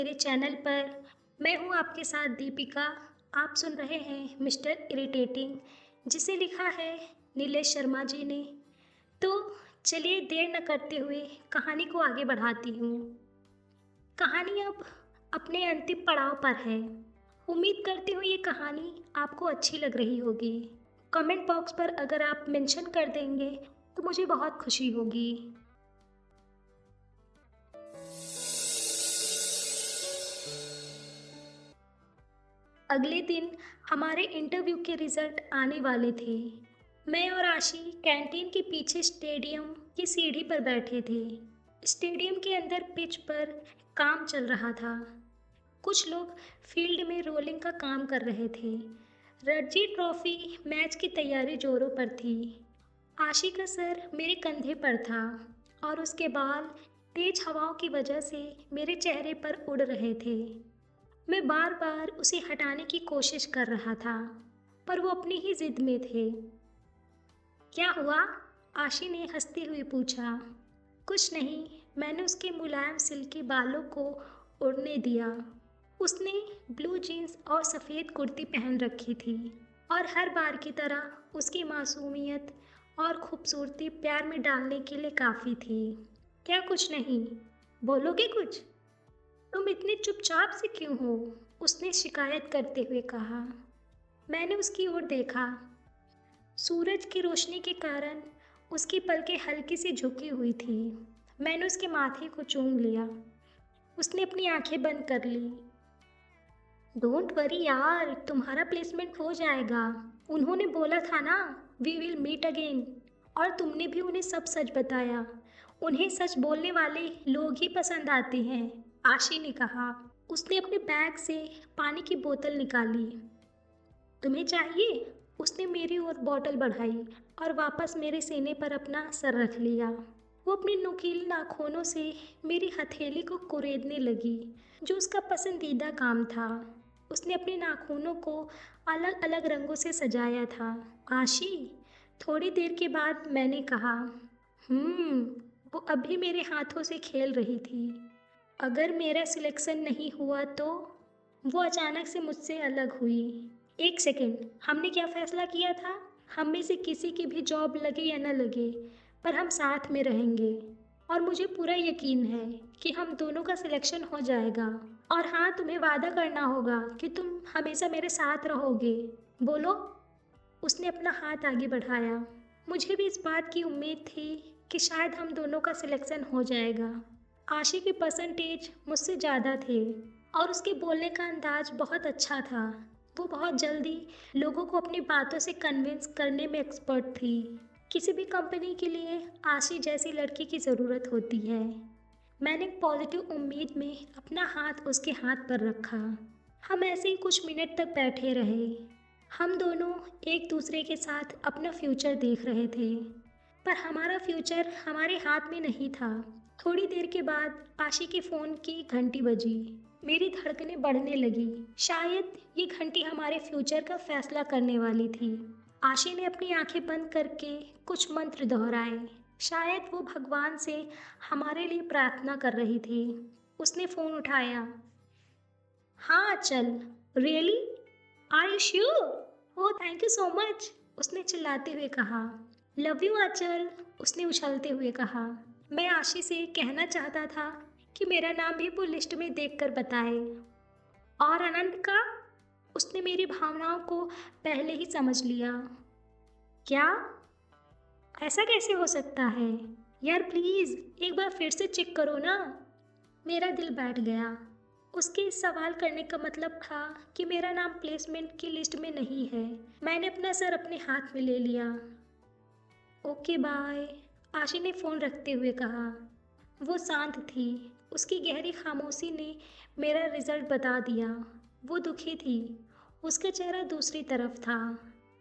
मेरे चैनल पर। मैं हूँ आपके साथ दीपिका। आप सुन रहे हैं मिस्टर इरिटेटिंग, जिसे लिखा है नीलेश शर्मा जी ने। तो चलिए देर न करते हुए कहानी को आगे बढ़ाती हूँ। कहानी अब अपने अंतिम पड़ाव पर है। उम्मीद करती हूँ ये कहानी आपको अच्छी लग रही होगी। कमेंट बॉक्स पर अगर आप मेंशन कर देंगे तो मुझे बहुत खुशी होगी। अगले दिन हमारे इंटरव्यू के रिजल्ट आने वाले थे। मैं और आशी कैंटीन के पीछे स्टेडियम की सीढ़ी पर बैठे थे। स्टेडियम के अंदर पिच पर काम चल रहा था। कुछ लोग फील्ड में रोलिंग का काम कर रहे थे। रणजी ट्रॉफी मैच की तैयारी जोरों पर थी। आशी का सर मेरे कंधे पर था और उसके बाल तेज हवाओं की वजह से मेरे चेहरे पर उड़ रहे थे। मैं बार बार उसे हटाने की कोशिश कर रहा था, पर वो अपनी ही जिद में थे। क्या हुआ? आशी ने हंसते हुए पूछा। कुछ नहीं, मैंने उसके मुलायम सिल्की बालों को उड़ने दिया। उसने ब्लू जीन्स और सफ़ेद कुर्ती पहन रखी थी और हर बार की तरह उसकी मासूमियत और खूबसूरती प्यार में डालने के लिए काफ़ी थी। क्या कुछ नहीं? बोलोगे कुछ? तुम इतने चुपचाप से क्यों हो? उसने शिकायत करते हुए कहा। मैंने उसकी ओर देखा। सूरज की रोशनी के कारण उसकी पलकें हल्की सी झुकी हुई थी। मैंने उसके माथे को चूम लिया। उसने अपनी आंखें बंद कर ली। डोंट वरी यार, तुम्हारा प्लेसमेंट हो जाएगा। उन्होंने बोला था ना, वी विल मीट अगेन। और तुमने भी उन्हें सब सच बताया। उन्हें सच बोलने वाले लोग ही पसंद आते हैं, आशी ने कहा। उसने अपने बैग से पानी की बोतल निकाली। तुम्हें चाहिए? उसने मेरी ओर बोतल बढ़ाई और वापस मेरे सीने पर अपना सर रख लिया। वो अपनी नुकीली नाखूनों से मेरी हथेली को कुरेदने लगी, जो उसका पसंदीदा काम था। उसने अपने नाखूनों को अलग अलग रंगों से सजाया था। आशी, थोड़ी देर के बाद मैंने कहा। हम्म। वो अभी मेरे हाथों से खेल रही थी। अगर मेरा सिलेक्शन नहीं हुआ तो? वो अचानक से मुझसे अलग हुई। एक सेकेंड, हमने क्या फैसला किया था? हम में से किसी की भी जॉब लगे या न लगे, पर हम साथ में रहेंगे। और मुझे पूरा यकीन है कि हम दोनों का सिलेक्शन हो जाएगा। और हाँ, तुम्हें वादा करना होगा कि तुम हमेशा मेरे साथ रहोगे। बोलो। उसने अपना हाथ आगे बढ़ाया। मुझे भी इस बात की उम्मीद थी कि शायद हम दोनों का सिलेक्शन हो जाएगा। आशी के परसेंटेज मुझसे ज़्यादा थे और उसके बोलने का अंदाज बहुत अच्छा था। वो बहुत जल्दी लोगों को अपनी बातों से कन्विंस करने में एक्सपर्ट थी। किसी भी कंपनी के लिए आशी जैसी लड़की की ज़रूरत होती है। मैंने एक पॉजिटिव उम्मीद में अपना हाथ उसके हाथ पर रखा। हम ऐसे ही कुछ मिनट तक बैठे रहे। हम दोनों एक दूसरे के साथ अपना फ्यूचर देख रहे थे, पर हमारा फ्यूचर हमारे हाथ में नहीं था। थोड़ी देर के बाद आशी के फ़ोन की घंटी बजी। मेरी धड़कनें बढ़ने लगी। शायद ये घंटी हमारे फ्यूचर का फैसला करने वाली थी। आशी ने अपनी आंखें बंद करके कुछ मंत्र दोहराए। शायद वो भगवान से हमारे लिए प्रार्थना कर रही थी। उसने फ़ोन उठाया। हाँ चल। Really? Are you sure? Oh thank you so much, उसने चिल्लाते हुए कहा। लव यू आंचल, उसने उछलते हुए कहा। मैं आशी से कहना चाहता था कि मेरा नाम भी वो लिस्ट में देखकर बताए। और अनंत का? उसने मेरी भावनाओं को पहले ही समझ लिया। क्या? ऐसा कैसे हो सकता है? यार प्लीज़ एक बार फिर से चेक करो ना। मेरा दिल बैठ गया। उसके इस सवाल करने का मतलब था कि मेरा नाम प्लेसमेंट की लिस्ट में नहीं है। मैंने अपना सर अपने हाथ में ले लिया। ओके बाय, आशी ने फ़ोन रखते हुए कहा। वो शांत थी। उसकी गहरी खामोशी ने मेरा रिजल्ट बता दिया। वो दुखी थी। उसका चेहरा दूसरी तरफ था।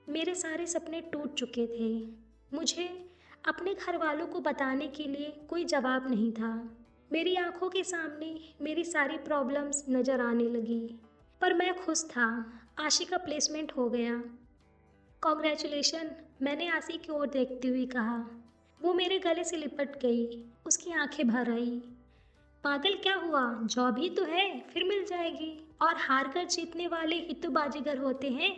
मेरे सारे सपने टूट चुके थे। मुझे अपने घर वालों को बताने के लिए कोई जवाब नहीं था। मेरी आंखों के सामने मेरी सारी प्रॉब्लम्स नज़र आने लगी। पर मैं खुश था। आशी का प्लेसमेंट हो गया। कॉन्ग्रेचुलेशन, मैंने आशी की ओर देखते हुए कहा। वो मेरे गले से लिपट गई। उसकी आंखें भर आई। पागल क्या हुआ, जॉब ही तो है, फिर मिल जाएगी। और हार कर जीतने वाले ही तो बाजीगर होते हैं।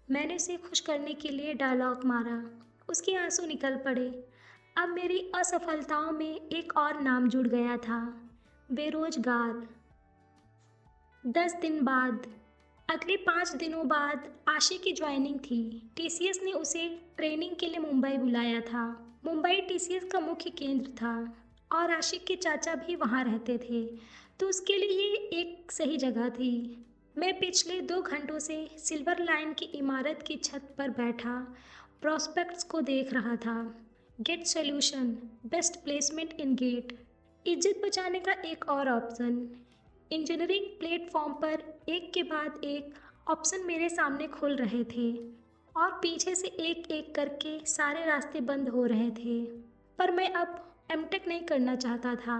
मैंने उसे खुश करने के लिए डायलॉग मारा। उसके आंसू निकल पड़े। अब मेरी असफलताओं में एक और नाम जुड़ गया था, बेरोजगार। 10 दिन बाद, अगले 5 दिनों बाद आशी की ज्वाइनिंग थी। टीसीएस ने उसे ट्रेनिंग के लिए मुंबई बुलाया था। मुंबई टीसीएस का मुख्य केंद्र था और आशिक के चाचा भी वहाँ रहते थे, तो उसके लिए ये एक सही जगह थी। मैं पिछले 2 घंटों से सिल्वर लाइन की इमारत की छत पर बैठा प्रॉस्पेक्ट्स को देख रहा था। GATE solution, best placement in GATE, इज्जत बचाने का एक और ऑप्शन। इंजीनियरिंग प्लेटफॉर्म पर एक के बाद एक ऑप्शन मेरे सामने खुल रहे थे और पीछे से एक एक करके सारे रास्ते बंद हो रहे थे। पर मैं अब एमटेक नहीं करना चाहता था।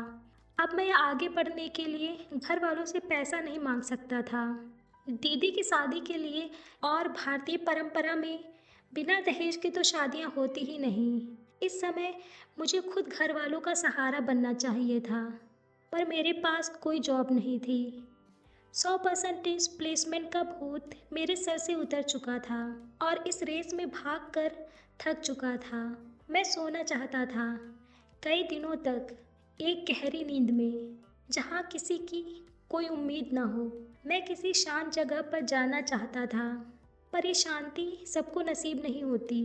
अब मैं आगे बढ़ने के लिए घर वालों से पैसा नहीं मांग सकता था। दीदी की शादी के लिए, और भारतीय परंपरा में बिना दहेज के तो शादियां होती ही नहीं। इस समय मुझे खुद घर वालों का सहारा बनना चाहिए था, पर मेरे पास कोई जॉब नहीं थी। 100% प्लेसमेंट का भूत मेरे सर से उतर चुका था और इस रेस में भागकर थक चुका था। मैं सोना चाहता था, कई दिनों तक, एक गहरी नींद में, जहाँ किसी की कोई उम्मीद ना हो। मैं किसी शांत जगह पर जाना चाहता था, पर ये शांति सबको नसीब नहीं होती,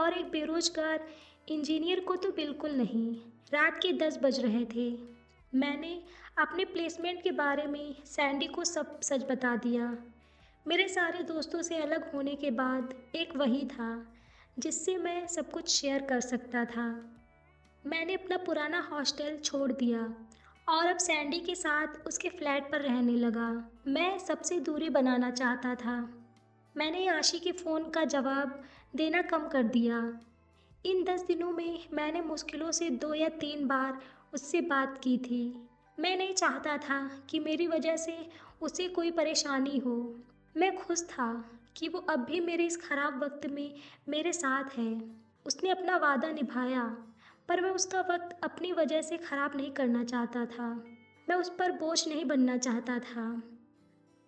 और एक बेरोजगार इंजीनियर को तो बिल्कुल नहीं। रात के 10 बज रहे थे। मैंने अपने प्लेसमेंट के बारे में सैंडी को सब सच बता दिया। मेरे सारे दोस्तों से अलग होने के बाद एक वही था जिससे मैं सब कुछ शेयर कर सकता था। मैंने अपना पुराना हॉस्टल छोड़ दिया और अब सैंडी के साथ उसके फ्लैट पर रहने लगा। मैं सबसे दूरी बनाना चाहता था। मैंने आशी के फ़ोन का जवाब देना कम कर दिया। इन 10 दिनों में मैंने मुश्किलों से 2 या 3 बार उससे बात की थी। मैं नहीं चाहता था कि मेरी वजह से उसे कोई परेशानी हो। मैं खुश था कि वो अब भी मेरे इस खराब वक्त में मेरे साथ है। उसने अपना वादा निभाया, पर मैं उसका वक्त अपनी वजह से खराब नहीं करना चाहता था। मैं उस पर बोझ नहीं बनना चाहता था।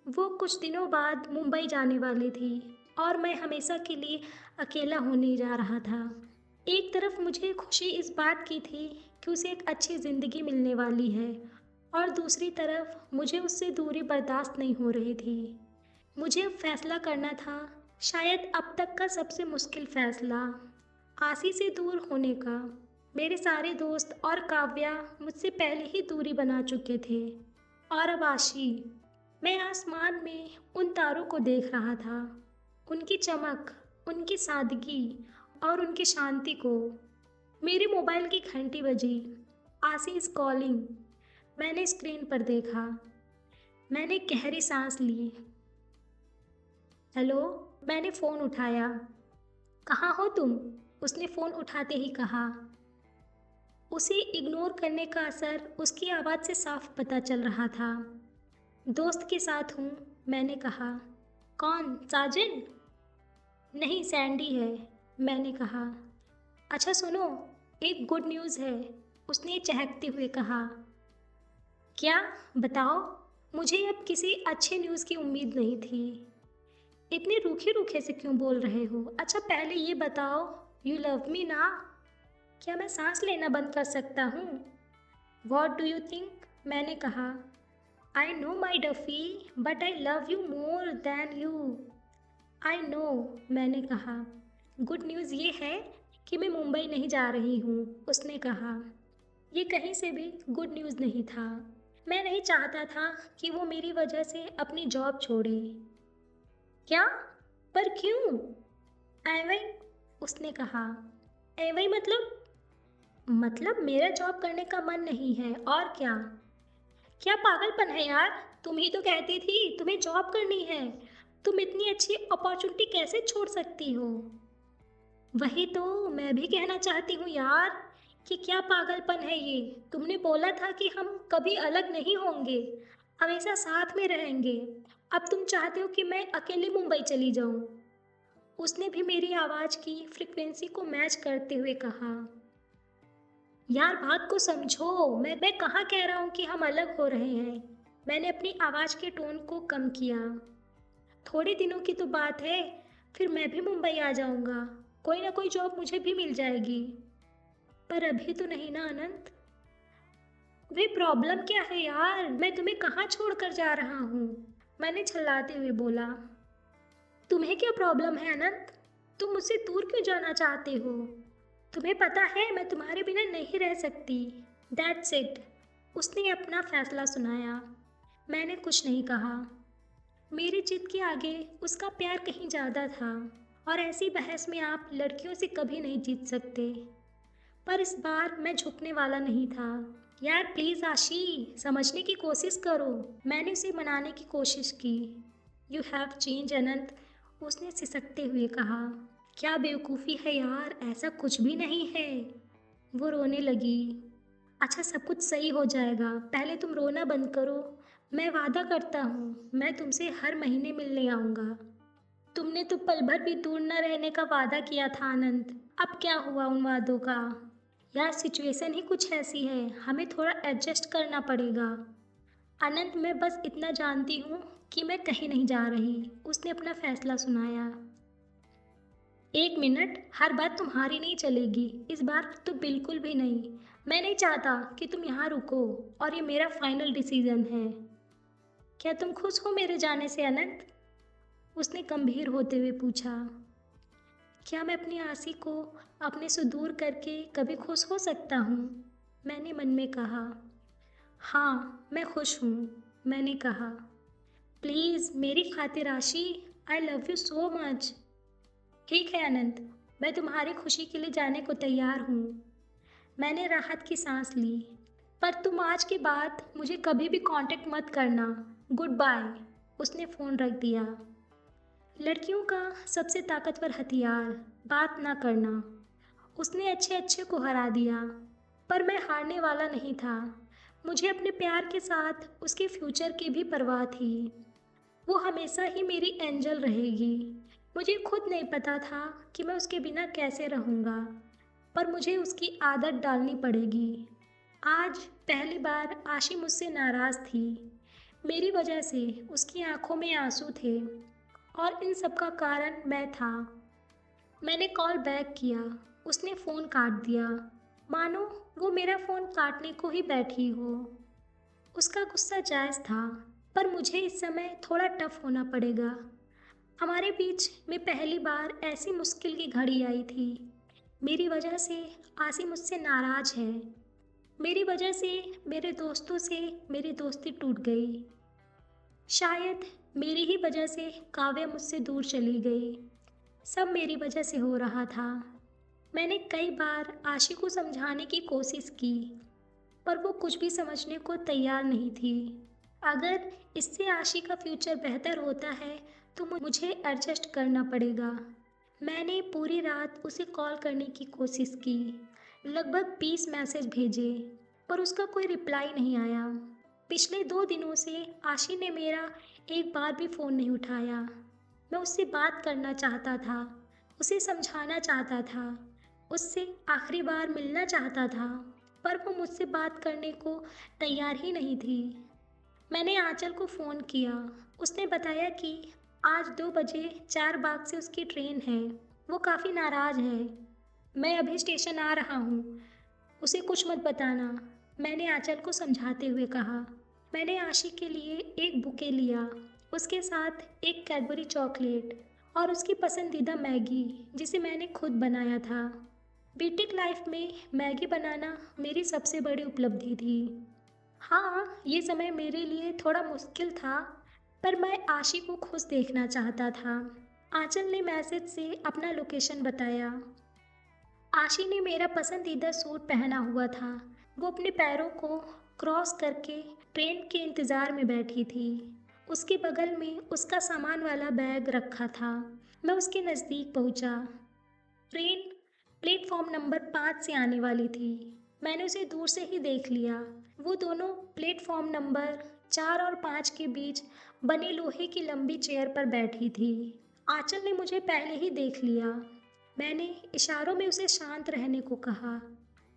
वो कुछ दिनों बाद मुंबई जाने वाली थी और मैं हमेशा के लिए अकेला होने जा रहा था। एक तरफ मुझे खुशी इस बात की थी कि उसे एक अच्छी ज़िंदगी मिलने वाली है, और दूसरी तरफ मुझे उससे दूरी बर्दाश्त नहीं हो रही थी। मुझे अब फैसला करना था, शायद अब तक का सबसे मुश्किल फैसला, आशी से दूर होने का। मेरे सारे दोस्त और काव्या मुझसे पहले ही दूरी बना चुके थे, और अब आशी। मैं आसमान में उन तारों को देख रहा था, उनकी चमक, उनकी सादगी और उनकी शांति को। मेरे मोबाइल की घंटी बजी। आशी इज कॉलिंग। मैंने स्क्रीन पर देखा। मैंने गहरी सांस ली। हेलो। मैंने फ़ोन उठाया। कहाँ हो तुम? उसने फ़ोन उठाते ही कहा। उसे इग्नोर करने का असर उसकी आवाज़ से साफ पता चल रहा था। दोस्त के साथ हूँ, मैंने कहा। कौन, साजन? नहीं, सैंडी है, मैंने कहा। अच्छा सुनो, एक गुड न्यूज़ है, उसने चहकते हुए कहा। क्या? बताओ। मुझे अब किसी अच्छे न्यूज़ की उम्मीद नहीं थी। इतने रूखे रूखे से क्यों बोल रहे हो? अच्छा पहले ये बताओ, यू लव मी ना? क्या मैं सांस लेना बंद कर सकता हूँ? What do you think? मैंने कहा। I know my Duffy, but I love you more than you. I know, मैंने कहा। गुड न्यूज़ ये है कि मैं मुंबई नहीं जा रही हूँ, उसने कहा। ये कहीं से भी गुड न्यूज़ नहीं था। मैं नहीं चाहता था कि वो मेरी वजह से अपनी जॉब छोड़े। क्या? पर क्यों? एवं, उसने कहा। एवं मतलब मेरा जॉब करने का मन नहीं है, और क्या? क्या पागलपन है यार? तुम ही तो कहती थी तुम्हें जॉब करनी है। तुम इतनी अच्छी अपॉर्चुनिटी कैसे छोड़ सकती हो? वही तो मैं भी कहना चाहती हूँ यार, कि क्या पागलपन है ये। तुमने बोला था कि हम कभी अलग नहीं होंगे, हमेशा साथ में रहेंगे। अब तुम चाहते हो कि मैं अकेले मुंबई चली जाऊँ। उसने भी मेरी आवाज़ की फ्रिक्वेंसी को मैच करते हुए कहा। यार बात को समझो, मैं कहाँ कह रहा हूँ कि हम अलग हो रहे हैं। मैंने अपनी आवाज़ के टोन को कम किया। थोड़े दिनों की तो बात है, फिर मैं भी मुंबई आ जाऊँगा। कोई ना कोई जॉब मुझे भी मिल जाएगी। पर अभी तो नहीं ना अनंत। वे प्रॉब्लम क्या है यार, मैं तुम्हें कहाँ छोड़ कर जा रहा हूँ। मैंने छल्लाते हुए बोला। तुम्हें क्या प्रॉब्लम है अनंत? तुम मुझसे दूर क्यों जाना चाहते हो? तुम्हें पता है मैं तुम्हारे बिना नहीं रह सकती। That's it. उसने अपना फैसला सुनाया। मैंने कुछ नहीं कहा। मेरी जिद के आगे उसका प्यार कहीं ज़्यादा था। और ऐसी बहस में आप लड़कियों से कभी नहीं जीत सकते। पर इस बार मैं झुकने वाला नहीं था। यार प्लीज़ आशी, समझने की कोशिश करो। मैंने उसे मनाने की कोशिश की। यू हैव चेंज अनंत, उसने सिसकते हुए कहा। क्या बेवकूफ़ी है यार, ऐसा कुछ भी नहीं है। वो रोने लगी। अच्छा सब कुछ सही हो जाएगा, पहले तुम रोना बंद करो। मैं वादा करता हूँ मैं तुमसे हर महीने मिलने आऊँगा। तुमने तो पल भर भी दूर न रहने का वादा किया था आनंद। अब क्या हुआ उन वादों का? यार सिचुएशन ही कुछ ऐसी है, हमें थोड़ा एडजस्ट करना पड़ेगा। अनंत मैं बस इतना जानती हूँ कि मैं कहीं नहीं जा रही। उसने अपना फैसला सुनाया। एक मिनट, हर बात तुम्हारी नहीं चलेगी, इस बार तो बिल्कुल भी नहीं। मैं नहीं चाहता कि तुम यहाँ रुको, और ये मेरा फाइनल डिसीजन है। क्या तुम खुश हो मेरे जाने से अनंत? उसने गंभीर होते हुए पूछा। क्या मैं अपनी आशी को अपने से दूर करके कभी खुश हो सकता हूँ? मैंने मन में कहा। हाँ मैं खुश हूँ, मैंने कहा। प्लीज़ मेरी खातिर आशी, I love you so much. ठीक है अनंत, मैं तुम्हारी खुशी के लिए जाने को तैयार हूँ। मैंने राहत की सांस ली। पर तुम आज के बाद मुझे कभी भी कांटेक्ट मत करना। Good bye. उसने फ़ोन रख दिया। लड़कियों का सबसे ताकतवर हथियार, बात ना करना। उसने अच्छे अच्छे को हरा दिया। पर मैं हारने वाला नहीं था। मुझे अपने प्यार के साथ उसके फ्यूचर की भी परवाह थी। वो हमेशा ही मेरी एंजल रहेगी। मुझे खुद नहीं पता था कि मैं उसके बिना कैसे रहूँगा। पर मुझे उसकी आदत डालनी पड़ेगी। आज पहली बार आशी मुझसे नाराज़ थी। मेरी वजह से उसकी आंखों में आंसू थे। और इन सब का कारण मैं था। मैंने कॉल बैक किया। उसने फ़ोन काट दिया। मानो वो मेरा फ़ोन काटने को ही बैठी हो। उसका गुस्सा जायज़ था, पर मुझे इस समय थोड़ा टफ होना पड़ेगा। हमारे बीच में पहली बार ऐसी मुश्किल की घड़ी आई थी। मेरी वजह से आसी मुझसे नाराज़ है। मेरी वजह से मेरे दोस्तों से मेरी दोस्ती टूट गई। शायद मेरी ही वजह से काव्या मुझसे दूर चली गई। सब मेरी वजह से हो रहा था। मैंने कई बार आशी को समझाने की कोशिश की, पर वो कुछ भी समझने को तैयार नहीं थी। अगर इससे आशी का फ्यूचर बेहतर होता है, तो मुझे एडजस्ट करना पड़ेगा। मैंने पूरी रात उसे कॉल करने की कोशिश की। लगभग 20 मैसेज भेजे, पर उसका कोई रिप्लाई नहीं आया। पिछले 2 दिनों से आशी ने मेरा एक बार भी फ़ोन नहीं उठाया। मैं उससे बात करना चाहता था, उसे समझाना चाहता था, उससे आखिरी बार मिलना चाहता था, पर वो मुझसे बात करने को तैयार ही नहीं थी। मैंने आंचल को फ़ोन किया। उसने बताया कि आज 2 बजे 4 बाग से उसकी ट्रेन है। वो काफ़ी नाराज़ है। मैं अभी स्टेशन आ रहा हूँ, उसे कुछ मत बताना, मैंने आंचल को समझाते हुए कहा। मैंने आशी के लिए एक बुके लिया, उसके साथ एक कैडबरी चॉकलेट और उसकी पसंदीदा मैगी, जिसे मैंने खुद बनाया था। बीटेक लाइफ में मैगी बनाना मेरी सबसे बड़ी उपलब्धि थी। हाँ, ये समय मेरे लिए थोड़ा मुश्किल था, पर मैं आशी को खुश देखना चाहता था। आंचल ने मैसेज से अपना लोकेशन बताया। आशी ने मेरा पसंदीदा सूट पहना हुआ था। वो अपने पैरों को क्रॉस करके ट्रेन के इंतज़ार में बैठी थी। उसके बगल में उसका सामान वाला बैग रखा था। मैं उसके नज़दीक पहुंचा। ट्रेन प्लेटफॉर्म नंबर 5 से आने वाली थी। मैंने उसे दूर से ही देख लिया। वो दोनों प्लेटफॉर्म नंबर 4 और 5 के बीच बनी लोहे की लंबी चेयर पर बैठी थी। आंचल ने मुझे पहले ही देख लिया। मैंने इशारों में उसे शांत रहने को कहा।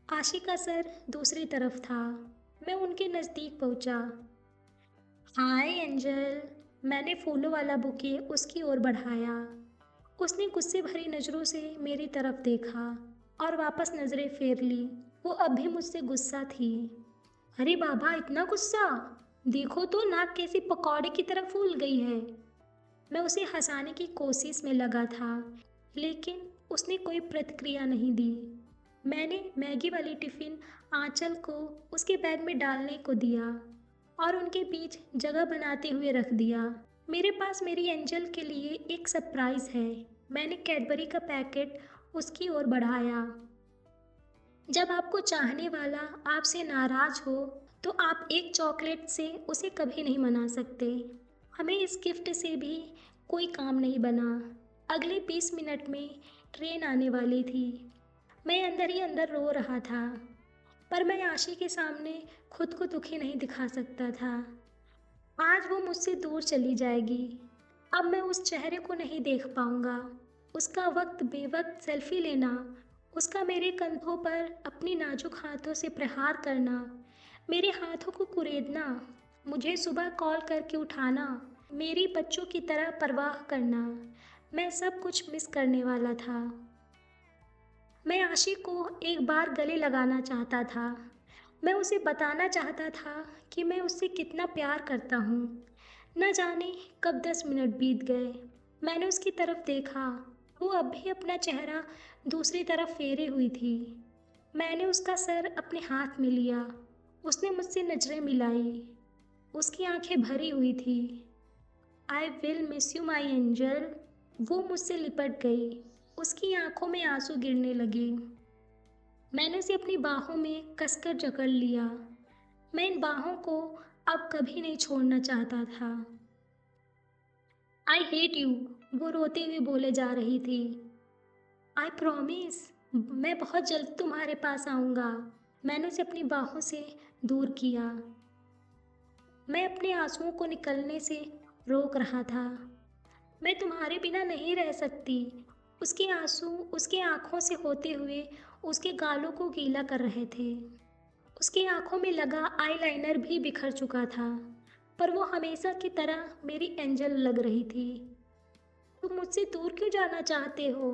आशी का सर दूसरी तरफ था। मैं उनके नज़दीक पहुंचा। हाय एंजल। मैंने फूलों वाला बुके उसकी ओर बढ़ाया। उसने गुस्से भरी नज़रों से मेरी तरफ देखा और वापस नज़रें फेर ली। वो अब भी मुझसे गुस्सा थी। अरे बाबा, इतना गुस्सा? देखो तो नाक कैसी पकौड़े की तरह फूल गई है। मैं उसे हंसाने की कोशिश में लगा था, लेकिन उसने कोई प्रतिक्रिया नहीं दी। मैंने मैगी वाली टिफ़िन आंचल को उसके बैग में डालने को दिया और उनके बीच जगह बनाते हुए रख दिया। मेरे पास मेरी एंजल के लिए एक सरप्राइज़ है। मैंने कैडबरी का पैकेट उसकी ओर बढ़ाया। जब आपको चाहने वाला आपसे नाराज़ हो, तो आप एक चॉकलेट से उसे कभी नहीं मना सकते। हमें इस गिफ्ट से भी कोई काम नहीं बना। अगले 20 मिनट में ट्रेन आने वाली थी। मैं अंदर ही अंदर रो रहा था, पर मैं आशी के सामने खुद को दुखी नहीं दिखा सकता था। आज वो मुझसे दूर चली जाएगी। अब मैं उस चेहरे को नहीं देख पाऊंगा। उसका वक्त बेवक्त सेल्फी लेना, उसका मेरे कंधों पर अपनी नाजुक हाथों से प्रहार करना, मेरे हाथों को कुरेदना, मुझे सुबह कॉल करके उठाना, मेरी बच्चों की तरह परवाह करना, मैं सब कुछ मिस करने वाला था। मैं आशी को एक बार गले लगाना चाहता था। मैं उसे बताना चाहता था कि मैं उससे कितना प्यार करता हूँ। न जाने कब 10 मिनट बीत गए। मैंने उसकी तरफ देखा। वो अब भी अपना चेहरा दूसरी तरफ फेरे हुई थी। मैंने उसका सर अपने हाथ में लिया। उसने मुझसे नजरें मिलाई। उसकी आंखें भरी हुई थी। I will miss you my angel. वो मुझसे लिपट गई। उसकी आंखों में आंसू गिरने लगे। मैंने उसे अपनी बाहों में कसकर जकड़ लिया। मैं इन बाहों को अब कभी नहीं छोड़ना चाहता था। आई हेट यू, वो रोते हुए बोले जा रही थी। आई प्रॉमिस, मैं बहुत जल्द तुम्हारे पास आऊँगा। मैंने उसे अपनी बाहों से दूर किया। मैं अपने आंसुओं को निकलने से रोक रहा था। मैं तुम्हारे बिना नहीं रह सकती। उसके आंसू उसकी आंखों से होते हुए उसके गालों को गीला कर रहे थे। उसकी आंखों में लगा आईलाइनर भी बिखर चुका था, पर वो हमेशा की तरह मेरी एंजल लग रही थी। तुम मुझसे दूर क्यों जाना चाहते हो?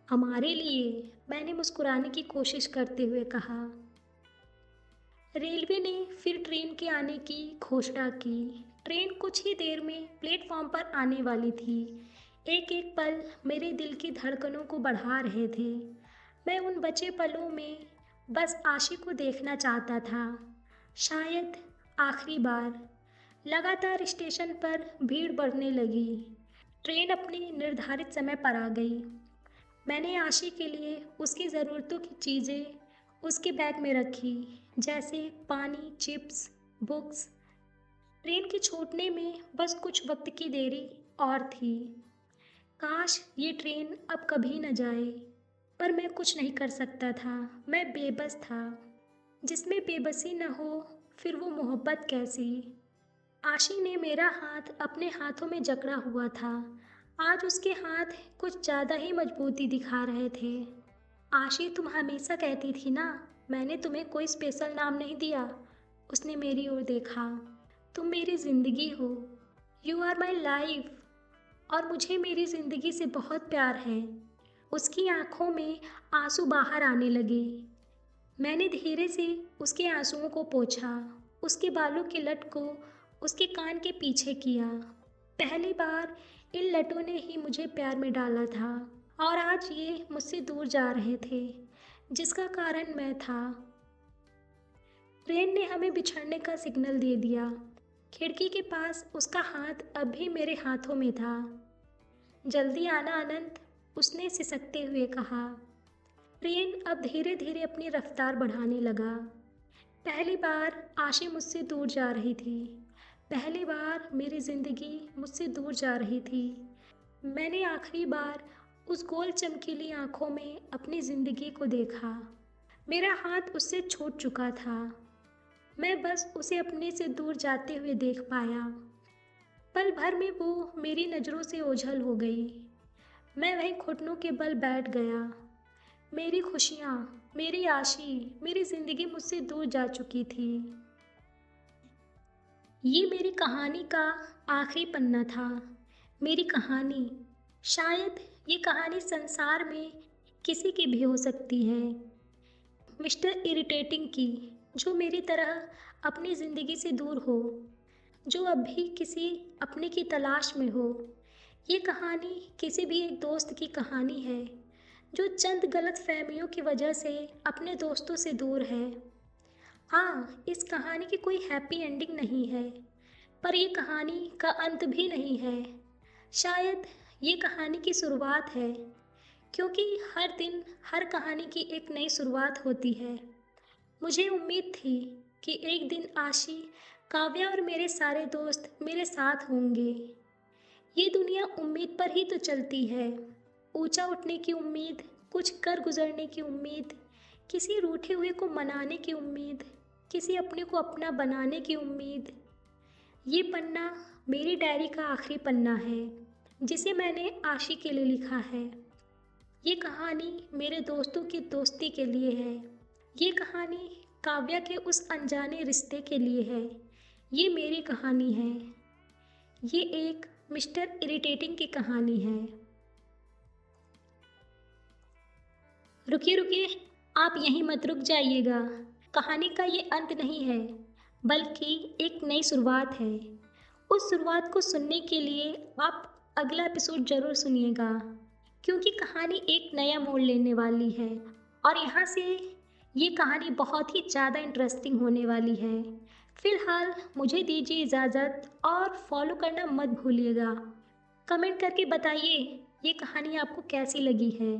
हमारे लिए, मैंने मुस्कुराने की कोशिश करते हुए कहा। रेलवे ने फिर ट्रेन के आने की घोषणा की। ट्रेन कुछ ही देर में प्लेटफॉर्म पर आने वाली थी। एक एक पल मेरे दिल की धड़कनों को बढ़ा रहे थे। मैं उन बचे पलों में बस आशी को देखना चाहता था। शायद आखिरी बार। लगातार स्टेशन पर भीड़ बढ़ने लगी। ट्रेन अपने निर्धारित समय पर आ गई। मैंने आशी के लिए उसकी ज़रूरतों की चीज़ें उसके बैग में रखी, जैसे पानी, चिप्स, बुक्स। ट्रेन के छूटने में बस कुछ वक्त की देरी और थी। काश ये ट्रेन अब कभी न जाए, पर मैं कुछ नहीं कर सकता था। मैं बेबस था। जिसमें बेबसी न हो, फिर वो मोहब्बत कैसी? आशी ने मेरा हाथ अपने हाथों में जकड़ा हुआ था। आज उसके हाथ कुछ ज़्यादा ही मजबूती दिखा रहे थे। आशी, तुम हमेशा कहती थी ना, मैंने तुम्हें कोई स्पेशल नाम नहीं दिया। उसने मेरी ओर देखा। तुम मेरी ज़िंदगी हो। You are my life. और मुझे मेरी ज़िंदगी से बहुत प्यार है। उसकी आंखों में आंसू बाहर आने लगे। मैंने धीरे से उसके आंसुओं को पोंछा, उसके बालों की लट को उसके कान के पीछे किया। पहली बार इन लटों ने ही मुझे प्यार में डाला था, और आज ये मुझसे दूर जा रहे थे, जिसका कारण मैं था। ट्रेन ने हमें बिछड़ने का सिग्नल दे दिया। खिड़की के पास उसका हाथ अब भी मेरे हाथों में था। जल्दी आना अनंत, उसने सिसकते हुए कहा। ट्रेन अब धीरे धीरे अपनी रफ्तार बढ़ाने लगा। पहली बार आशी मुझसे दूर जा रही थी। पहली बार मेरी ज़िंदगी मुझसे दूर जा रही थी। मैंने आखिरी बार उस गोल चमकीली आंखों में अपनी ज़िंदगी को देखा। मेरा हाथ उससे छूट चुका था। मैं बस उसे अपने से दूर जाते हुए देख पाया। पल भर में वो मेरी नज़रों से ओझल हो गई। मैं वहीं घुटनों के बल बैठ गया। मेरी खुशियाँ, मेरी आशी, मेरी ज़िंदगी मुझसे दूर जा चुकी थी। ये मेरी कहानी का आखिरी पन्ना था। मेरी कहानी, शायद ये कहानी संसार में किसी की भी हो सकती है। मिस्टर इरिटेटिंग की, जो मेरी तरह अपनी ज़िंदगी से दूर हो, जो अब भी किसी अपने की तलाश में हो। ये कहानी किसी भी एक दोस्त की कहानी है, जो चंद गलतफ़हमियों की वजह से अपने दोस्तों से दूर है। हाँ, इस कहानी की कोई हैप्पी एंडिंग नहीं है, पर ये कहानी का अंत भी नहीं है। शायद ये कहानी की शुरुआत है, क्योंकि हर दिन हर कहानी की एक नई शुरुआत होती है। मुझे उम्मीद थी कि एक दिन आशी, काव्या और मेरे सारे दोस्त मेरे साथ होंगे। ये दुनिया उम्मीद पर ही तो चलती है। ऊंचा उठने की उम्मीद, कुछ कर गुजरने की उम्मीद, किसी रूठे हुए को मनाने की उम्मीद, किसी अपने को अपना बनाने की उम्मीद। ये पन्ना मेरी डायरी का आखिरी पन्ना है, जिसे मैंने आशी के लिए लिखा है। ये कहानी मेरे दोस्तों की दोस्ती के लिए है। ये कहानी काव्या के उस अनजाने रिश्ते के लिए है। ये मेरी कहानी है। ये एक मिस्टर इरिटेटिंग की कहानी है। रुकिए रुकिए, आप यहीं मत रुक जाइएगा। कहानी का ये अंत नहीं है, बल्कि एक नई शुरुआत है। उस शुरुआत को सुनने के लिए आप अगला एपिसोड ज़रूर सुनिएगा, क्योंकि कहानी एक नया मोड़ लेने वाली है और यहाँ से ये कहानी बहुत ही ज़्यादा इंटरेस्टिंग होने वाली है। फिलहाल मुझे दीजिए इजाज़त और फॉलो करना मत भूलिएगा। कमेंट करके बताइए ये कहानी आपको कैसी लगी है।